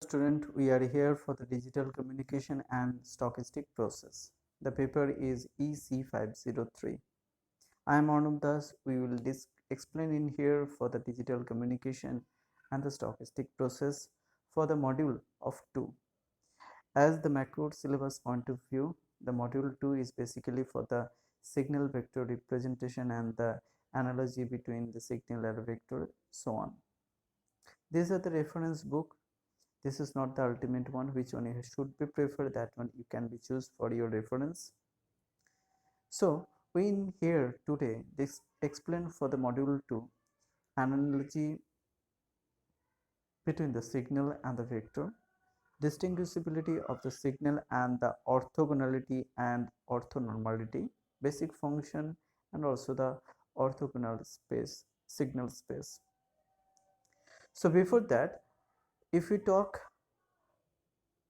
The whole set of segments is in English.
Student, we are here for the digital communication and stochastic process. The paper is EC503. I am Arnab Das. We will explain in here for the digital communication and the stochastic process for the module of 2. As the macro syllabus point of view, the module 2 is basically for the signal vector representation and the analogy between the signal and vector, so on. These are the reference book. This is not the ultimate one, which one you should be preferred, that one you can be choose for your reference. So we in here today this explain for the module 2 analogy between the signal and the vector, distinguishability of the signal and the orthogonality and orthonormality, basic function, and also the orthogonal space, signal space. So before that, if we talk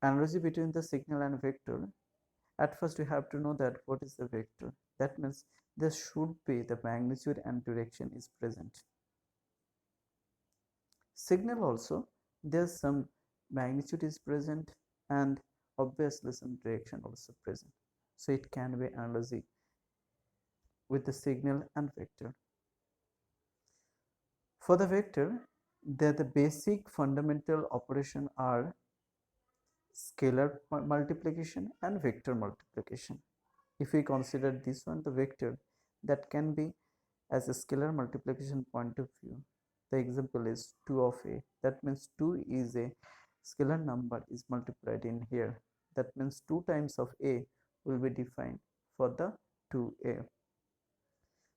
analogy between the signal and vector, at first we have to know that what is the vector. That means there should be the magnitude and direction is present. Signal also, there's some magnitude is present and obviously some direction also present. So it can be analogy with the signal and vector. For the vector, the basic fundamental operation are scalar multiplication and vector multiplication. If we consider this one, the vector, that can be as a scalar multiplication point of view. The example is 2 of a. That means 2 is a scalar number is multiplied in here. That means 2 times of a will be defined for the 2a.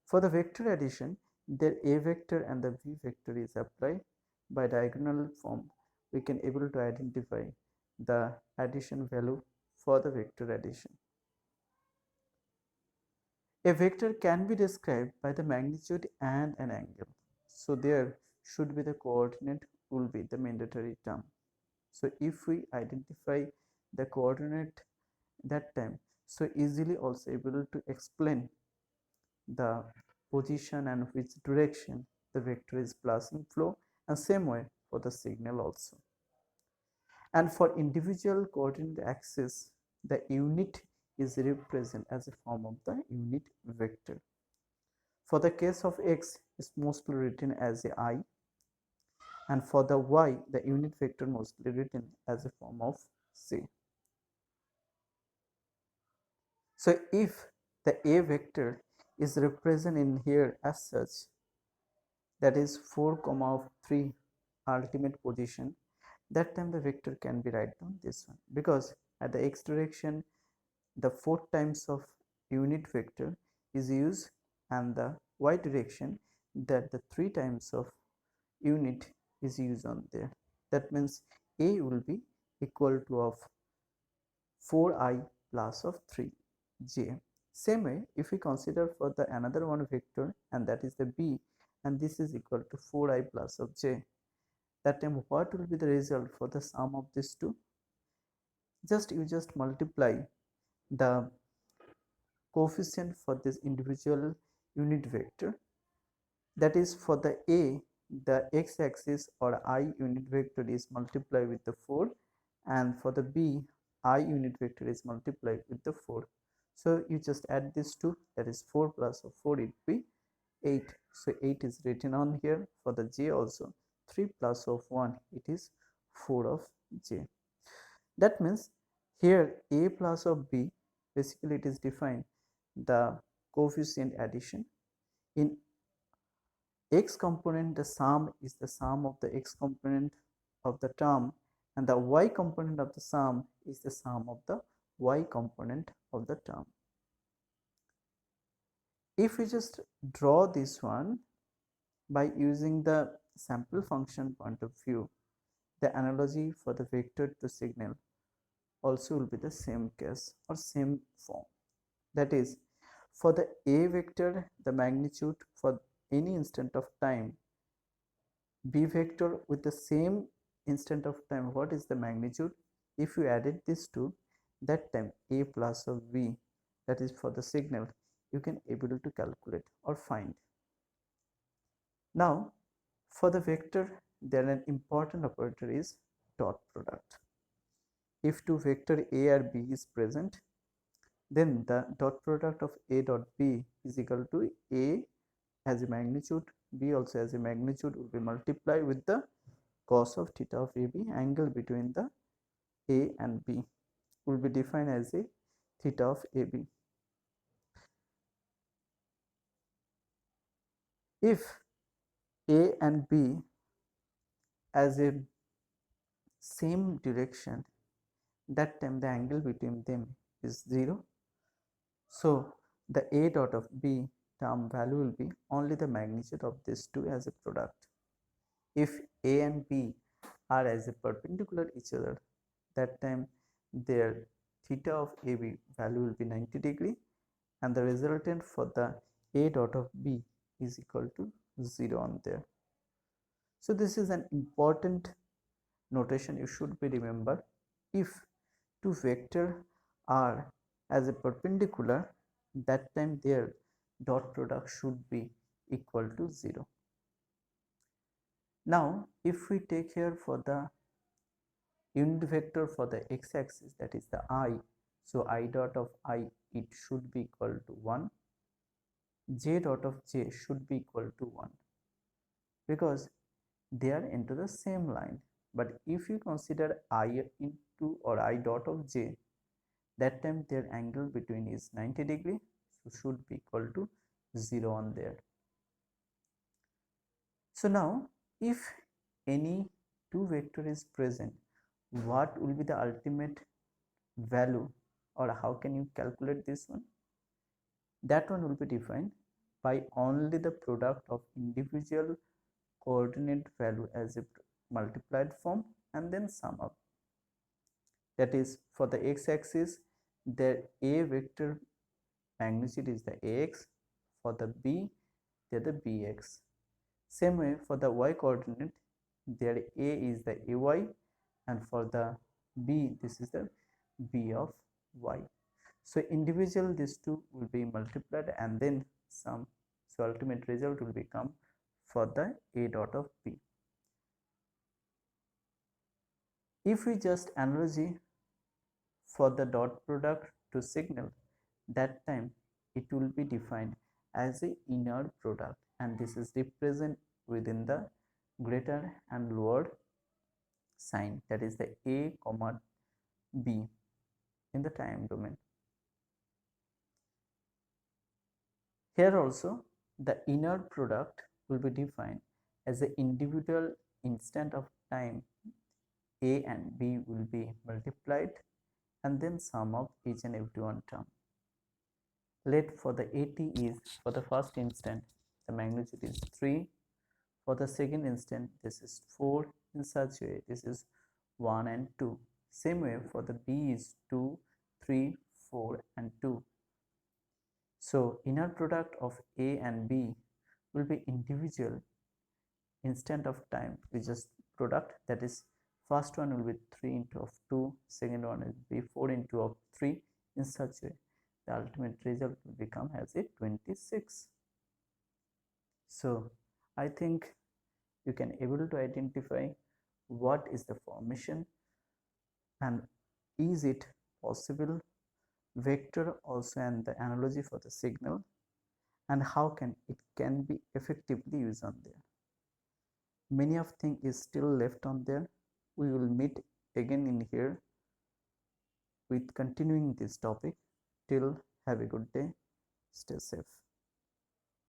For the vector addition, the a vector and the v vector is applied. By diagonal form, we can able to identify the addition value for the vector addition. A vector can be described by the magnitude and an angle. So there should be the coordinate will be the mandatory term. So if we identify the coordinate that time, so easily also able to explain the position and which direction the vector is passing flow, and same way for the signal also. And for individual coordinate axis, the unit is represented as a form of the unit vector. For the case of x, is mostly written as a I, and for the y, the unit vector mostly written as a form of c. So if the a vector is represented in here as such, that is 4,3 ultimate position, that time the vector can be write down this one, because at the x direction the 4 times of unit vector is used, and the y direction that the 3 times of unit is used on there. That means a will be equal to of 4i plus of 3j. Same way, if we consider for the another one vector, and that is the b, and this is equal to 4i plus of j, that time what will be the result for the sum of these two? You just multiply the coefficient for this individual unit vector. That is, for the a, the x-axis or I unit vector is multiplied with the 4, and for the b, I unit vector is multiplied with the 4. So you just add these two, that is 4 plus of 4, it will be 8. So 8 is written on here. For the j also, 3 plus of 1, it is 4 of j. That means here a plus of b, basically it is defined the coefficient addition. In x component, the sum is the sum of the x component of the term, and the y component of the sum is the sum of the y component of the term. If we just draw this one by using the sample function point of view, the analogy for the vector to signal also will be the same case or same form. That is, for the a vector, the magnitude for any instant of time, b vector with the same instant of time, what is the magnitude? If you added these two, that time a plus of v, that is for the signal, you can able to calculate or find. Now for the vector, there an important operator is dot product. If two vector A or B is present, then the dot product of A dot B is equal to A as a magnitude, B also as a magnitude will be multiplied with the cos of theta of AB, angle between the A and B will be defined as a theta of AB. If A and B as a same direction, that time the angle between them is 0. So the A dot of B term value will be only the magnitude of these two as a product. If A and B are as a perpendicular each other, that time their theta of AB value will be 90 degree, and the resultant for the A dot of B is equal to 0 on there. So this is an important notation you should be remember. If two vector are as a perpendicular, that time their dot product should be equal to 0. Now if we take here for the unit vector for the x-axis, that is the I, so I dot of I, it should be equal to 1, j dot of j should be equal to 1, because they are into the same line. But if you consider I into or I dot of j, that time their angle between is 90 degree, so should be equal to 0 on there. So now if any two vector is present, what will be the ultimate value, or how can you calculate this one? That one will be defined by only the product of individual coordinate value as a multiplied form and then sum up. That is, for the x-axis, the A vector magnitude is the ax, for the B they are the bx. Same way for the y coordinate, their A is the ay, and for the B this is the b of y. So individual these two will be multiplied and then sum, so ultimate result will become for the A dot of B. If we just analogy for the dot product to signal, that time it will be defined as a inner product, and this is represent within the greater and lower sign, that is the A comma B in the time domain. Here also the inner product will be defined as the individual instant of time A and B will be multiplied and then sum of each and every one term. Let for the AT is, for the first instant the magnitude is 3, for the second instant this is 4, in such way this is 1 and 2. Same way for the B is 2, 3, 4 and 2. So inner product of A and B will be individual instant of time, we just product, that is first one will be 3 into of 2, second one will be 4 into of 3, in such way the ultimate result will become as a 26. So I think you can able to identify what is the formation and is it possible vector also, and the analogy for the signal, and how can it can be effectively used on there. Many of things is still left on there. We will meet again in here with continuing this topic. Till have a good day, stay safe.